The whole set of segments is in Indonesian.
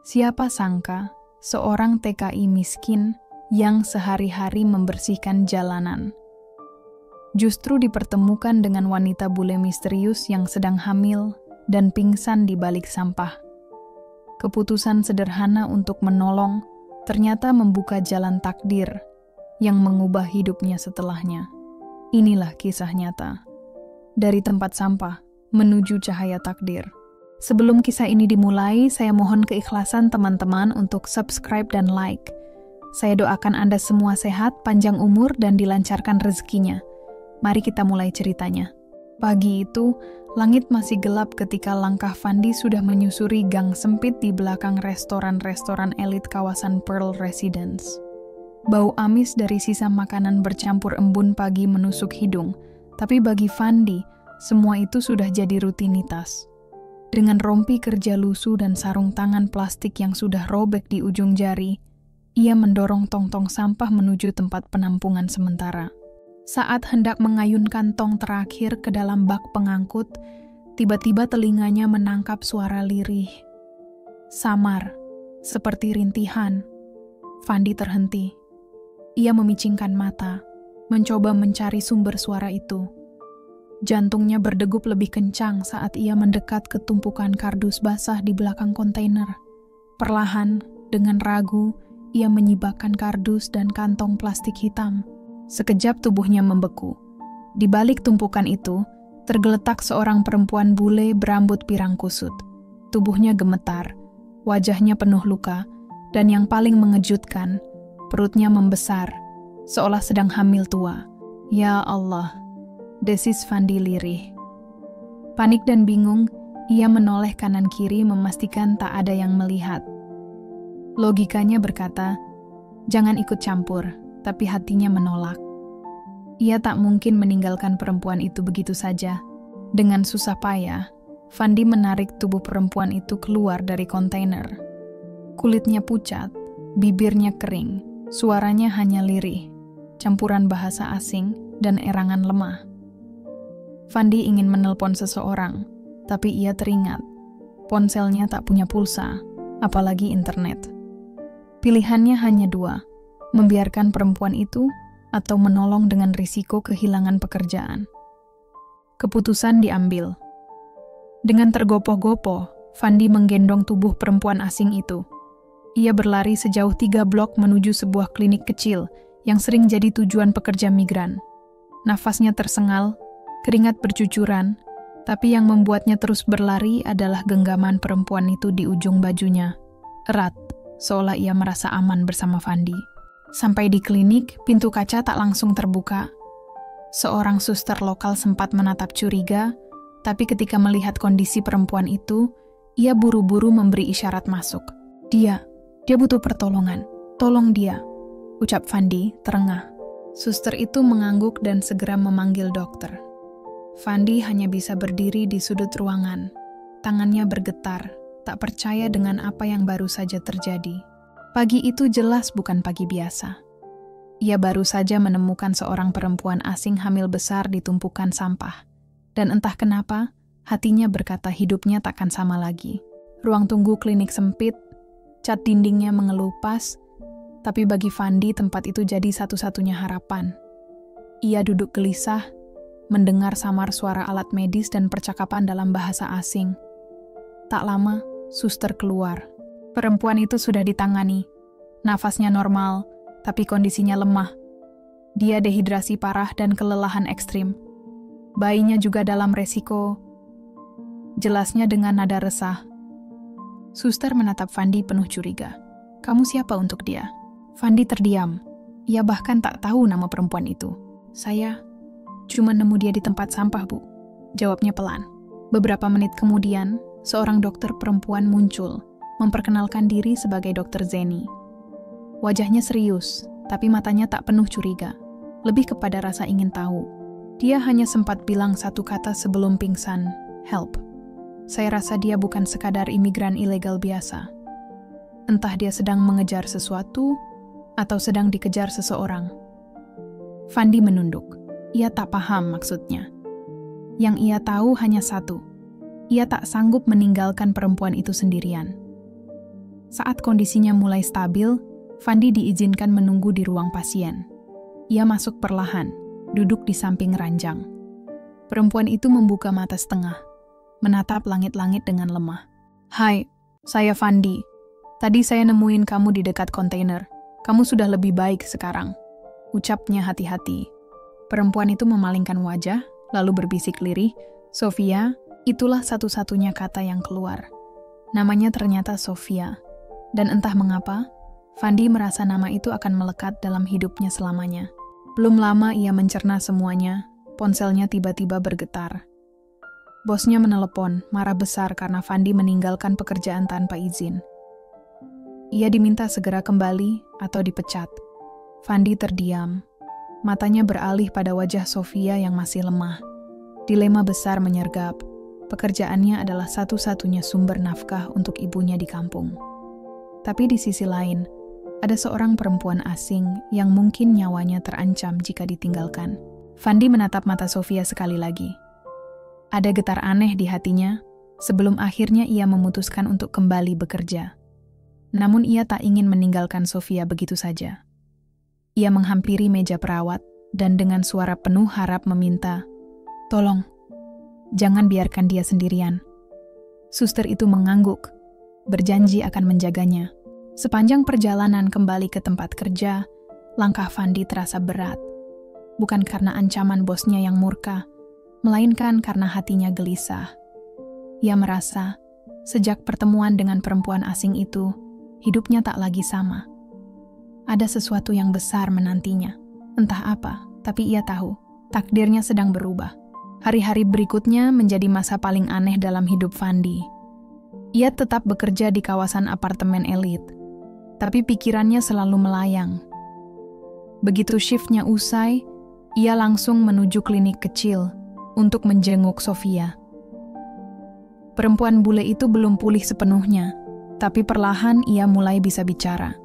Siapa sangka seorang TKI miskin yang sehari-hari membersihkan jalanan justru dipertemukan dengan wanita bule misterius yang sedang hamil dan pingsan di balik sampah. Keputusan sederhana untuk menolong ternyata membuka jalan takdir yang mengubah hidupnya setelahnya. Inilah kisah nyata. Dari tempat sampah menuju cahaya takdir. Sebelum kisah ini dimulai, saya mohon keikhlasan teman-teman untuk subscribe dan like. Saya doakan Anda semua sehat, panjang umur, dan dilancarkan rezekinya. Mari kita mulai ceritanya. Pagi itu, langit masih gelap ketika langkah Fandi sudah menyusuri gang sempit di belakang restoran-restoran elit kawasan Pearl Residence. Bau amis dari sisa makanan bercampur embun pagi menusuk hidung, tapi bagi Fandi, semua itu sudah jadi rutinitas. Dengan rompi kerja lusuh dan sarung tangan plastik yang sudah robek di ujung jari, ia mendorong tong-tong sampah menuju tempat penampungan sementara. Saat hendak mengayunkan tong terakhir ke dalam bak pengangkut, tiba-tiba telinganya menangkap suara lirih. Samar, seperti rintihan. Fandi terhenti. Ia memicingkan mata, mencoba mencari sumber suara itu. Jantungnya berdegup lebih kencang saat ia mendekat ke tumpukan kardus basah di belakang kontainer. Perlahan, dengan ragu, ia menyibakkan kardus dan kantong plastik hitam. Sekejap tubuhnya membeku. Di balik tumpukan itu, tergeletak seorang perempuan bule berambut pirang kusut. Tubuhnya gemetar, wajahnya penuh luka, dan yang paling mengejutkan, perutnya membesar, seolah sedang hamil tua. Ya Allah, desis Fandi lirih. Panik dan bingung, ia menoleh kanan kiri memastikan tak ada yang melihat. Logikanya berkata, jangan ikut campur, tapi hatinya menolak. Ia tak mungkin meninggalkan perempuan itu begitu saja. Dengan susah payah, Fandi menarik tubuh perempuan itu keluar dari kontainer. Kulitnya pucat, bibirnya kering, suaranya hanya lirih, campuran bahasa asing dan erangan lemah. Fandi ingin menelpon seseorang, tapi ia teringat. Ponselnya tak punya pulsa, apalagi internet. Pilihannya hanya dua, membiarkan perempuan itu atau menolong dengan risiko kehilangan pekerjaan. Keputusan diambil. Dengan tergopoh-gopoh, Fandi menggendong tubuh perempuan asing itu. Ia berlari sejauh 3 blok menuju sebuah klinik kecil yang sering jadi tujuan pekerja migran. Nafasnya tersengal, keringat bercucuran, tapi yang membuatnya terus berlari adalah genggaman perempuan itu di ujung bajunya. Erat, seolah ia merasa aman bersama Fandi. Sampai di klinik, pintu kaca tak langsung terbuka. Seorang suster lokal sempat menatap curiga, tapi ketika melihat kondisi perempuan itu, ia buru-buru memberi isyarat masuk. Dia butuh pertolongan. Tolong dia, ucap Fandi, terengah. Suster itu mengangguk dan segera memanggil dokter. Fandi hanya bisa berdiri di sudut ruangan. Tangannya bergetar, tak percaya dengan apa yang baru saja terjadi. Pagi itu jelas bukan pagi biasa. Ia baru saja menemukan seorang perempuan asing hamil besar di tumpukan sampah. Dan entah kenapa, hatinya berkata hidupnya takkan sama lagi. Ruang tunggu klinik sempit, cat dindingnya mengelupas, tapi bagi Fandi tempat itu jadi satu-satunya harapan. Ia duduk gelisah, mendengar samar suara alat medis dan percakapan dalam bahasa asing. Tak lama, suster keluar. Perempuan itu sudah ditangani. Nafasnya normal, tapi kondisinya lemah. Dia dehidrasi parah dan kelelahan ekstrim. Bayinya juga dalam resiko. Jelasnya dengan nada resah. Suster menatap Fandi penuh curiga. Kamu siapa untuk dia? Fandi terdiam. Ia bahkan tak tahu nama perempuan itu. Saya cuma nemu dia di tempat sampah, Bu. Jawabnya pelan. Beberapa menit kemudian, seorang dokter perempuan muncul, memperkenalkan diri sebagai Dr. Zeni. Wajahnya serius, tapi matanya tak penuh curiga. Lebih kepada rasa ingin tahu. Dia hanya sempat bilang satu kata sebelum pingsan, help. Saya rasa dia bukan sekadar imigran ilegal biasa. Entah dia sedang mengejar sesuatu, atau sedang dikejar seseorang. Fandi menunduk. Ia tak paham maksudnya. Yang ia tahu hanya satu. Ia tak sanggup meninggalkan perempuan itu sendirian. Saat kondisinya mulai stabil, Fandi diizinkan menunggu di ruang pasien. Ia masuk perlahan, duduk di samping ranjang. Perempuan itu membuka mata setengah, menatap langit-langit dengan lemah. "Hai, saya Fandi. Tadi saya nemuin kamu di dekat kontainer. Kamu sudah lebih baik sekarang," ucapnya hati-hati. Perempuan itu memalingkan wajah, lalu berbisik lirih, "Sofia," itulah satu-satunya kata yang keluar. Namanya ternyata Sofia. Dan entah mengapa, Fandi merasa nama itu akan melekat dalam hidupnya selamanya. Belum lama ia mencerna semuanya, ponselnya tiba-tiba bergetar. Bosnya menelepon, marah besar karena Fandi meninggalkan pekerjaan tanpa izin. Ia diminta segera kembali atau dipecat. Fandi terdiam. Matanya beralih pada wajah Sofia yang masih lemah. Dilema besar menyergap. Pekerjaannya adalah satu-satunya sumber nafkah untuk ibunya di kampung. Tapi di sisi lain, ada seorang perempuan asing yang mungkin nyawanya terancam jika ditinggalkan. Fandi menatap mata Sofia sekali lagi. Ada getar aneh di hatinya sebelum akhirnya ia memutuskan untuk kembali bekerja. Namun ia tak ingin meninggalkan Sofia begitu saja. Ia menghampiri meja perawat dan dengan suara penuh harap meminta, "Tolong, jangan biarkan dia sendirian." Suster itu mengangguk, berjanji akan menjaganya. Sepanjang perjalanan kembali ke tempat kerja, langkah Fandi terasa berat. Bukan karena ancaman bosnya yang murka, melainkan karena hatinya gelisah. Ia merasa, sejak pertemuan dengan perempuan asing itu, hidupnya tak lagi sama. Ada sesuatu yang besar menantinya. Entah apa, tapi ia tahu, takdirnya sedang berubah. Hari-hari berikutnya menjadi masa paling aneh dalam hidup Fandi. Ia tetap bekerja di kawasan apartemen elit, tapi pikirannya selalu melayang. Begitu shiftnya usai, ia langsung menuju klinik kecil untuk menjenguk Sofia. Perempuan bule itu belum pulih sepenuhnya, tapi perlahan ia mulai bisa bicara.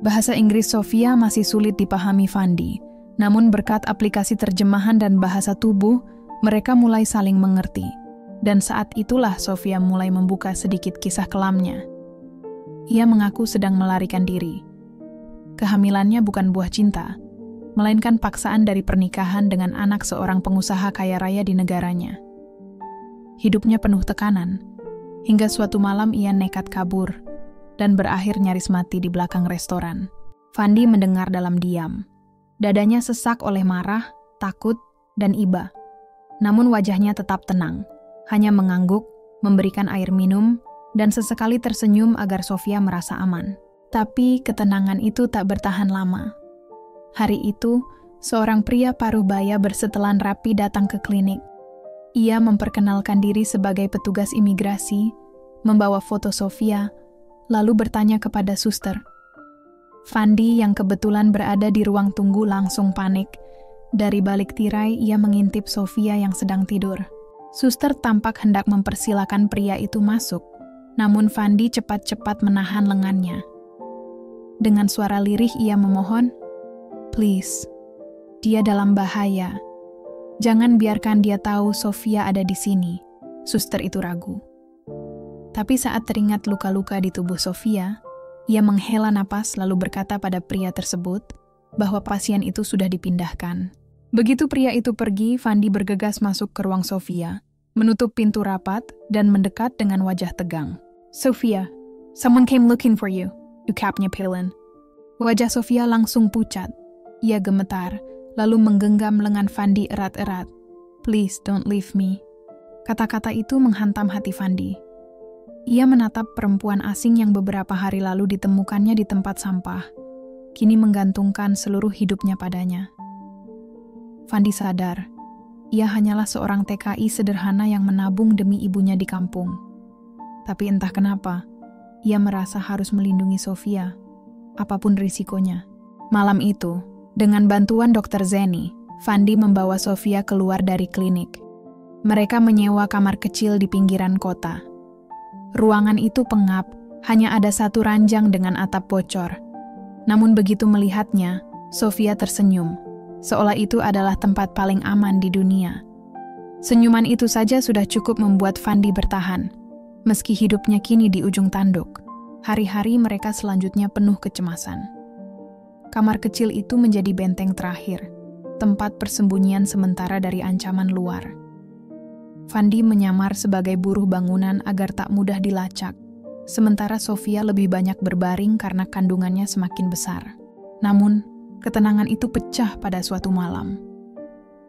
Bahasa Inggris Sofia masih sulit dipahami Fandi, namun berkat aplikasi terjemahan dan bahasa tubuh, mereka mulai saling mengerti. Dan saat itulah Sofia mulai membuka sedikit kisah kelamnya. Ia mengaku sedang melarikan diri. Kehamilannya bukan buah cinta, melainkan paksaan dari pernikahan dengan anak seorang pengusaha kaya raya di negaranya. Hidupnya penuh tekanan, hingga suatu malam ia nekat kabur dan berakhir nyaris mati di belakang restoran. Fandi mendengar dalam diam. Dadanya sesak oleh marah, takut, dan iba. Namun wajahnya tetap tenang. Hanya mengangguk, memberikan air minum, dan sesekali tersenyum agar Sofia merasa aman. Tapi ketenangan itu tak bertahan lama. Hari itu, seorang pria paruh-baya bersetelan rapi datang ke klinik. Ia memperkenalkan diri sebagai petugas imigrasi, membawa foto Sofia, lalu bertanya kepada suster. Fandi yang kebetulan berada di ruang tunggu langsung panik. Dari balik tirai, ia mengintip Sofia yang sedang tidur. Suster tampak hendak mempersilakan pria itu masuk, namun Fandi cepat-cepat menahan lengannya. Dengan suara lirih ia memohon, "Please, dia dalam bahaya. Jangan biarkan dia tahu Sofia ada di sini." Suster itu ragu. Tapi saat teringat luka-luka di tubuh Sofia, ia menghela napas lalu berkata pada pria tersebut bahwa pasien itu sudah dipindahkan. Begitu pria itu pergi, Fandi bergegas masuk ke ruang Sofia, menutup pintu rapat dan mendekat dengan wajah tegang. "Sofia, someone came looking for you," ucapnya Pelin. Wajah Sofia langsung pucat. Ia gemetar, lalu menggenggam lengan Fandi erat-erat. "Please don't leave me." Kata-kata itu menghantam hati Fandi. Ia menatap perempuan asing yang beberapa hari lalu ditemukannya di tempat sampah, kini menggantungkan seluruh hidupnya padanya. Fandi sadar, ia hanyalah seorang TKI sederhana yang menabung demi ibunya di kampung. Tapi entah kenapa, ia merasa harus melindungi Sofia, apapun risikonya. Malam itu, dengan bantuan Dr. Zeni, Fandi membawa Sofia keluar dari klinik. Mereka menyewa kamar kecil di pinggiran kota. Ruangan itu pengap, hanya ada satu ranjang dengan atap bocor. Namun begitu melihatnya, Sofia tersenyum, seolah itu adalah tempat paling aman di dunia. Senyuman itu saja sudah cukup membuat Fandi bertahan, meski hidupnya kini di ujung tanduk. Hari-hari mereka selanjutnya penuh kecemasan. Kamar kecil itu menjadi benteng terakhir, tempat persembunyian sementara dari ancaman luar. Fandi menyamar sebagai buruh bangunan agar tak mudah dilacak, sementara Sofia lebih banyak berbaring karena kandungannya semakin besar. Namun, ketenangan itu pecah pada suatu malam.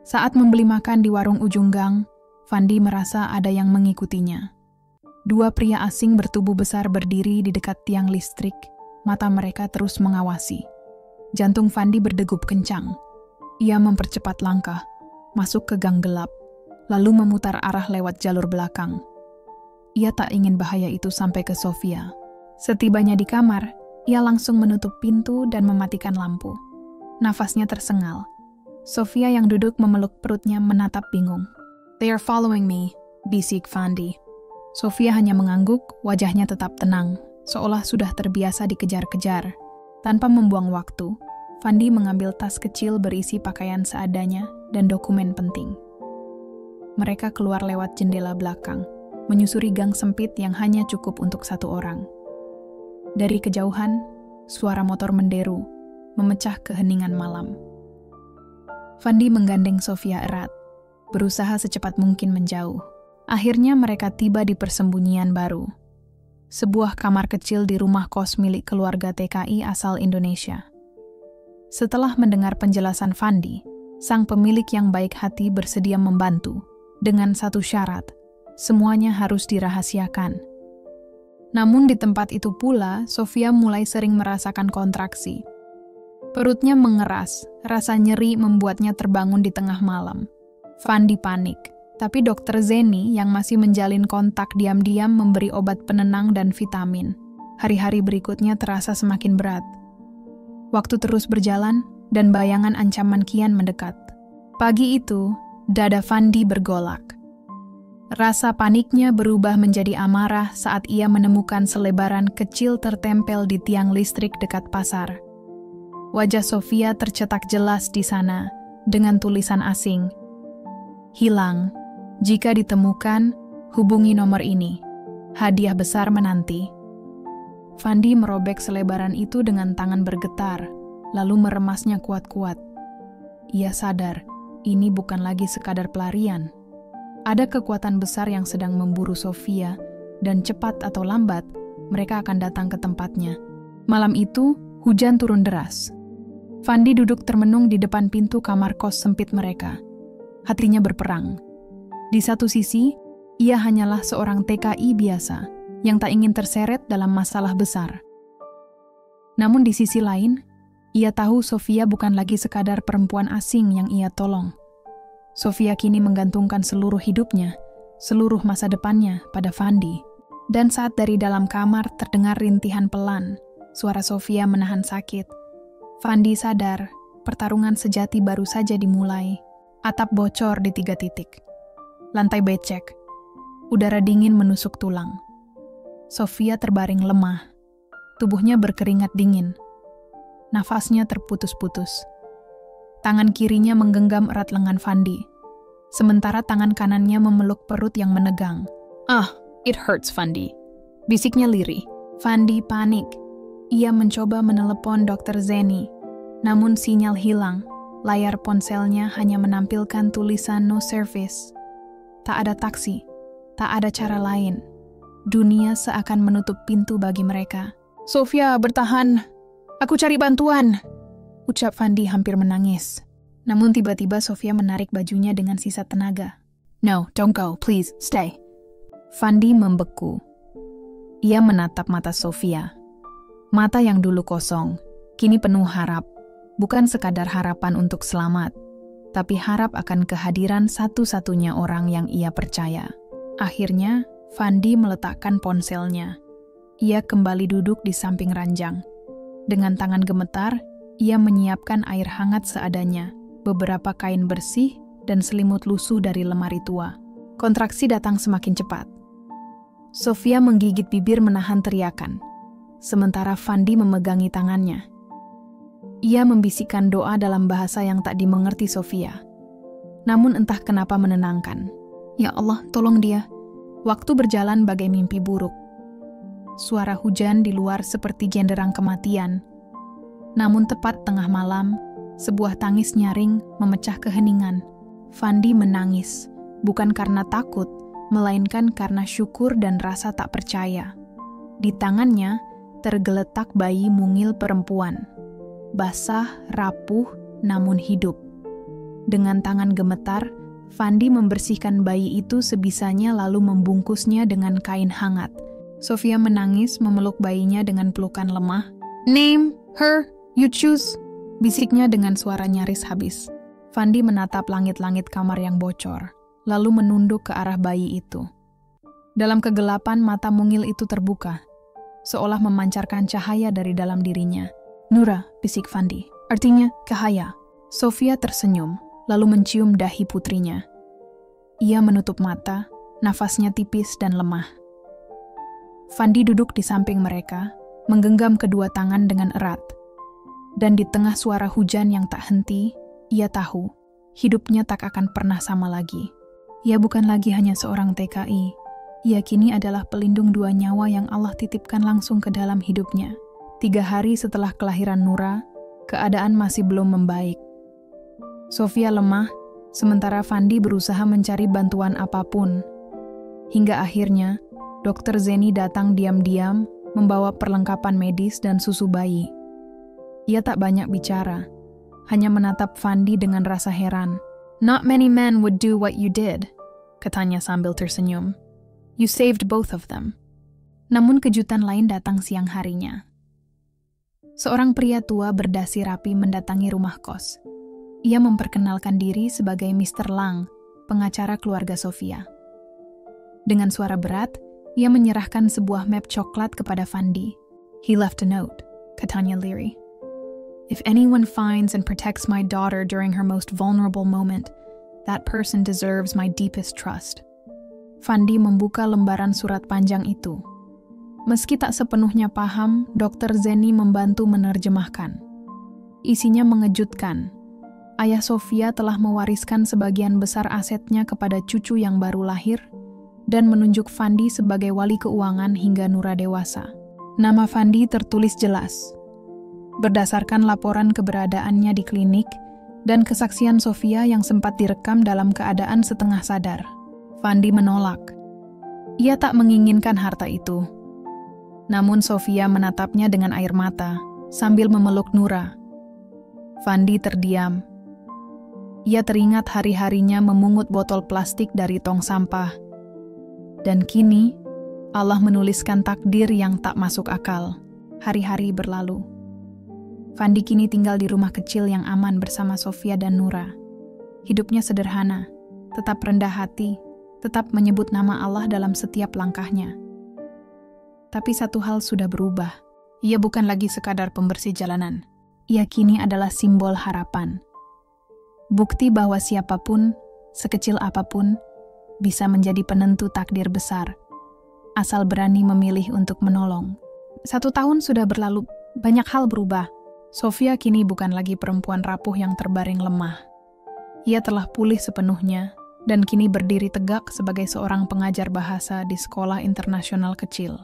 Saat membeli makan di warung ujung gang, Fandi merasa ada yang mengikutinya. Dua pria asing bertubuh besar berdiri di dekat tiang listrik, mata mereka terus mengawasi. Jantung Fandi berdegup kencang. Ia mempercepat langkah, masuk ke gang gelap, lalu memutar arah lewat jalur belakang. Ia tak ingin bahaya itu sampai ke Sofia. Setibanya di kamar, ia langsung menutup pintu dan mematikan lampu. Nafasnya tersengal. Sofia yang duduk memeluk perutnya menatap bingung. "They are following me," bisik Fandi. Sofia hanya mengangguk, wajahnya tetap tenang, seolah sudah terbiasa dikejar-kejar. Tanpa membuang waktu, Fandi mengambil tas kecil berisi pakaian seadanya dan dokumen penting. Mereka keluar lewat jendela belakang, menyusuri gang sempit yang hanya cukup untuk satu orang. Dari kejauhan, suara motor menderu, memecah keheningan malam. Fandi menggandeng Sofia erat, berusaha secepat mungkin menjauh. Akhirnya mereka tiba di persembunyian baru. Sebuah kamar kecil di rumah kos milik keluarga TKI asal Indonesia. Setelah mendengar penjelasan Fandi, sang pemilik yang baik hati bersedia membantu, dengan satu syarat, semuanya harus dirahasiakan. Namun di tempat itu pula, Sofia mulai sering merasakan kontraksi. Perutnya mengeras, rasa nyeri membuatnya terbangun di tengah malam. Fandi panik. Tapi Dokter Zeni yang masih menjalin kontak diam-diam memberi obat penenang dan vitamin. Hari-hari berikutnya terasa semakin berat. Waktu terus berjalan dan bayangan ancaman kian mendekat. Pagi itu, dada Fandi bergolak. Rasa paniknya berubah menjadi amarah saat ia menemukan selebaran kecil tertempel di tiang listrik dekat pasar. Wajah Sofia tercetak jelas di sana dengan tulisan asing. "Hilang. Jika ditemukan, hubungi nomor ini. Hadiah besar menanti." Fandi merobek selebaran itu dengan tangan bergetar, lalu meremasnya kuat-kuat. Ia sadar, ini bukan lagi sekadar pelarian. Ada kekuatan besar yang sedang memburu Sofia, dan cepat atau lambat, mereka akan datang ke tempatnya. Malam itu, hujan turun deras. Fandi duduk termenung di depan pintu kamar kos sempit mereka. Hatinya berperang. Di satu sisi, ia hanyalah seorang TKI biasa yang tak ingin terseret dalam masalah besar. Namun di sisi lain, ia tahu Sofia bukan lagi sekadar perempuan asing yang ia tolong. Sofia kini menggantungkan seluruh hidupnya, seluruh masa depannya pada Fandi. Dan saat dari dalam kamar terdengar rintihan pelan, suara Sofia menahan sakit. Fandi sadar, pertarungan sejati baru saja dimulai. Atap bocor di 3 titik. Lantai becek, udara dingin menusuk tulang. Sofia terbaring lemah, tubuhnya berkeringat dingin. Nafasnya terputus-putus. Tangan kirinya menggenggam erat lengan Fandi, sementara tangan kanannya memeluk perut yang menegang. "Ah, it hurts, Fandi," bisiknya lirih. Fandi panik. Ia mencoba menelepon Dokter Zeni, namun sinyal hilang. Layar ponselnya hanya menampilkan tulisan "no service". Tak ada taksi, tak ada cara lain. Dunia seakan menutup pintu bagi mereka. "Sofia, bertahan. Aku cari bantuan," ucap Fandi hampir menangis. Namun tiba-tiba Sofia menarik bajunya dengan sisa tenaga. "No, don't go, please, stay." Fandi membeku. Ia menatap mata Sofia. Mata yang dulu kosong, kini penuh harap. Bukan sekadar harapan untuk selamat, tapi harap akan kehadiran satu-satunya orang yang ia percaya. Akhirnya, Fandi meletakkan ponselnya. Ia kembali duduk di samping ranjang. Dengan tangan gemetar, ia menyiapkan air hangat seadanya, beberapa kain bersih, dan selimut lusuh dari lemari tua. Kontraksi datang semakin cepat. Sofia menggigit bibir menahan teriakan, sementara Fandi memegangi tangannya. Ia membisikkan doa dalam bahasa yang tak dimengerti Sofia. Namun entah kenapa menenangkan. "Ya Allah, tolong dia." Waktu berjalan bagai mimpi buruk. suara hujan di luar seperti genderang kematian. Namun tepat tengah malam, sebuah tangis nyaring memecah keheningan. Fandi menangis, bukan karena takut, melainkan karena syukur dan rasa tak percaya. Di tangannya tergeletak bayi mungil perempuan, basah, rapuh, namun hidup. Dengan tangan gemetar, Fandi membersihkan bayi itu sebisanya lalu membungkusnya dengan kain hangat. Sofia menangis memeluk bayinya dengan pelukan lemah. "Name her, you choose," bisiknya dengan suara nyaris habis. Fandi menatap langit-langit kamar yang bocor, lalu menunduk ke arah bayi itu. Dalam kegelapan, mata mungil itu terbuka, seolah memancarkan cahaya dari dalam dirinya. "Nura," bisik Fandi. "Artinya cahaya." Sofia tersenyum, lalu mencium dahi putrinya. Ia menutup mata, nafasnya tipis dan lemah. Fandi duduk di samping mereka, menggenggam kedua tangan dengan erat. Dan di tengah suara hujan yang tak henti, ia tahu, hidupnya tak akan pernah sama lagi. Ia bukan lagi hanya seorang TKI, ia kini adalah pelindung dua nyawa yang Allah titipkan langsung ke dalam hidupnya. 3 hari setelah kelahiran Nura, keadaan masih belum membaik. Sofia lemah, sementara Fandi berusaha mencari bantuan apapun. Hingga akhirnya, Dokter Zeni datang diam-diam, membawa perlengkapan medis dan susu bayi. Ia tak banyak bicara, hanya menatap Fandi dengan rasa heran. "Not many men would do what you did," katanya sambil tersenyum. "You saved both of them." Namun kejutan lain datang siang harinya. Seorang pria tua berdasi rapi mendatangi rumah kos. Ia memperkenalkan diri sebagai Mr. Lang, pengacara keluarga Sofia. Dengan suara berat, ia menyerahkan sebuah map coklat kepada Fandi. "He left a note," katanya lirih. "If anyone finds and protects my daughter during her most vulnerable moment, that person deserves my deepest trust." Fandi membuka lembaran surat panjang itu. Meski tak sepenuhnya paham, Dokter Zeni membantu menerjemahkan. Isinya mengejutkan. Ayah Sofia telah mewariskan sebagian besar asetnya kepada cucu yang baru lahir dan menunjuk Fandi sebagai wali keuangan hingga Nura dewasa. Nama Fandi tertulis jelas. Berdasarkan laporan keberadaannya di klinik dan kesaksian Sofia yang sempat direkam dalam keadaan setengah sadar, Fandi menolak. Ia tak menginginkan harta itu. Namun Sofia menatapnya dengan air mata sambil memeluk Nura. Fandi terdiam. Ia teringat hari-harinya memungut botol plastik dari tong sampah. Dan kini, Allah menuliskan takdir yang tak masuk akal. Hari-hari berlalu. Fandi kini tinggal di rumah kecil yang aman bersama Sofia dan Nura. Hidupnya sederhana, tetap rendah hati, tetap menyebut nama Allah dalam setiap langkahnya. Tapi satu hal sudah berubah. Ia bukan lagi sekadar pembersih jalanan. Ia kini adalah simbol harapan. Bukti bahwa siapapun, sekecil apapun, bisa menjadi penentu takdir besar, asal berani memilih untuk menolong. 1 tahun sudah berlalu, banyak hal berubah. Sofia kini bukan lagi perempuan rapuh yang terbaring lemah. Ia telah pulih sepenuhnya, dan kini berdiri tegak sebagai seorang pengajar bahasa di sekolah internasional kecil.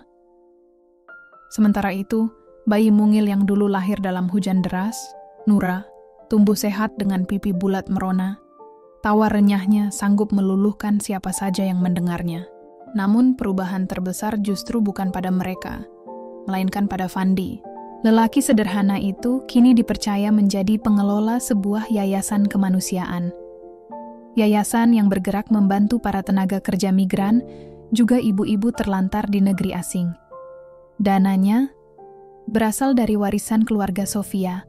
Sementara itu, bayi mungil yang dulu lahir dalam hujan deras, Nura, tumbuh sehat dengan pipi bulat merona. Tawa renyahnya sanggup meluluhkan siapa saja yang mendengarnya. Namun perubahan terbesar justru bukan pada mereka, melainkan pada Fandi. Lelaki sederhana itu kini dipercaya menjadi pengelola sebuah yayasan kemanusiaan. Yayasan yang bergerak membantu para tenaga kerja migran, juga ibu-ibu terlantar di negeri asing. Dananya berasal dari warisan keluarga Sofia,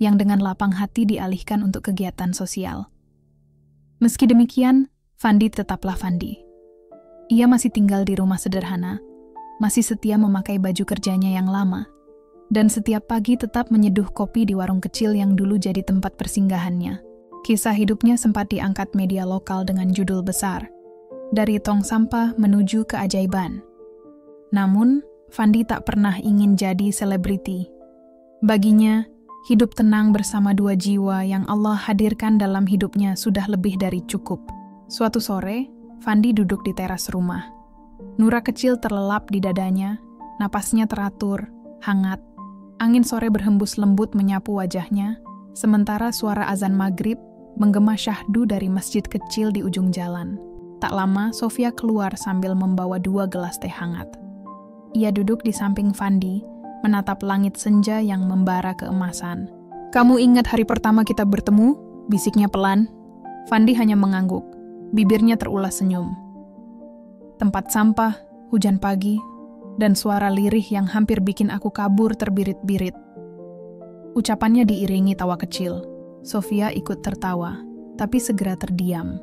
yang dengan lapang hati dialihkan untuk kegiatan sosial. Meski demikian, Fandi tetaplah Fandi. Ia masih tinggal di rumah sederhana, masih setia memakai baju kerjanya yang lama, dan setiap pagi tetap menyeduh kopi di warung kecil yang dulu jadi tempat persinggahannya. Kisah hidupnya sempat diangkat media lokal dengan judul besar, "Dari Tong Sampah Menuju Keajaiban." Namun, Fandi tak pernah ingin jadi selebriti. Baginya, hidup tenang bersama 2 jiwa yang Allah hadirkan dalam hidupnya sudah lebih dari cukup. Suatu sore, Fandi duduk di teras rumah. Nura kecil terlelap di dadanya, Napasnya teratur, hangat. Angin sore berhembus lembut menyapu wajahnya, sementara suara azan maghrib menggema syahdu dari masjid kecil di ujung jalan. Tak lama, Sofia keluar sambil membawa 2 gelas teh hangat. Ia duduk di samping Fandi, menatap langit senja yang membara keemasan. "Kamu ingat hari pertama kita bertemu?" bisiknya pelan. Fandi hanya mengangguk, bibirnya terulas senyum. Tempat sampah, hujan pagi, dan suara lirih yang hampir bikin aku kabur terbirit-birit. Ucapannya diiringi tawa kecil. Sofia ikut tertawa, tapi segera terdiam.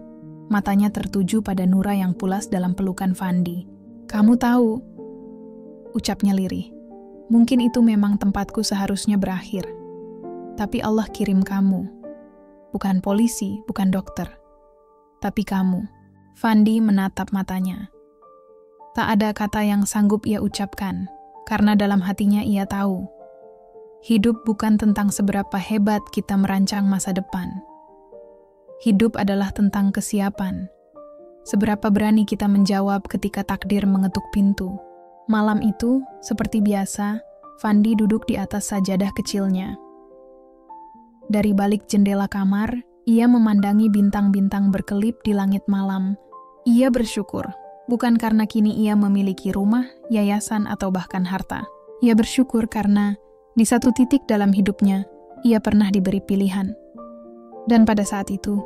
Matanya tertuju pada Nura yang pulas dalam pelukan Fandi. "Kamu tahu," ucapnya lirih, "mungkin itu memang tempatku seharusnya berakhir. Tapi Allah kirim kamu. Bukan polisi, bukan dokter. Tapi kamu." Fandi menatap matanya. Tak ada kata yang sanggup ia ucapkan, karena dalam hatinya ia tahu. Hidup bukan tentang seberapa hebat kita merancang masa depan. Hidup adalah tentang kesiapan. Seberapa berani kita menjawab ketika takdir mengetuk pintu. Malam itu, seperti biasa, Fandi duduk di atas sajadah kecilnya. Dari balik jendela kamar, ia memandangi bintang-bintang berkelip di langit malam. Ia bersyukur. Bukan karena kini ia memiliki rumah, yayasan, atau bahkan harta. Ia bersyukur karena di satu titik dalam hidupnya, ia pernah diberi pilihan. Dan pada saat itu,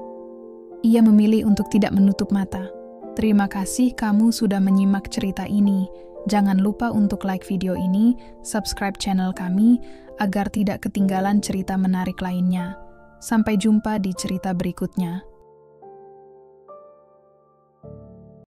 ia memilih untuk tidak menutup mata. Terima kasih kamu sudah menyimak cerita ini. Jangan lupa untuk like video ini, subscribe channel kami, agar tidak ketinggalan cerita menarik lainnya. Sampai jumpa di cerita berikutnya.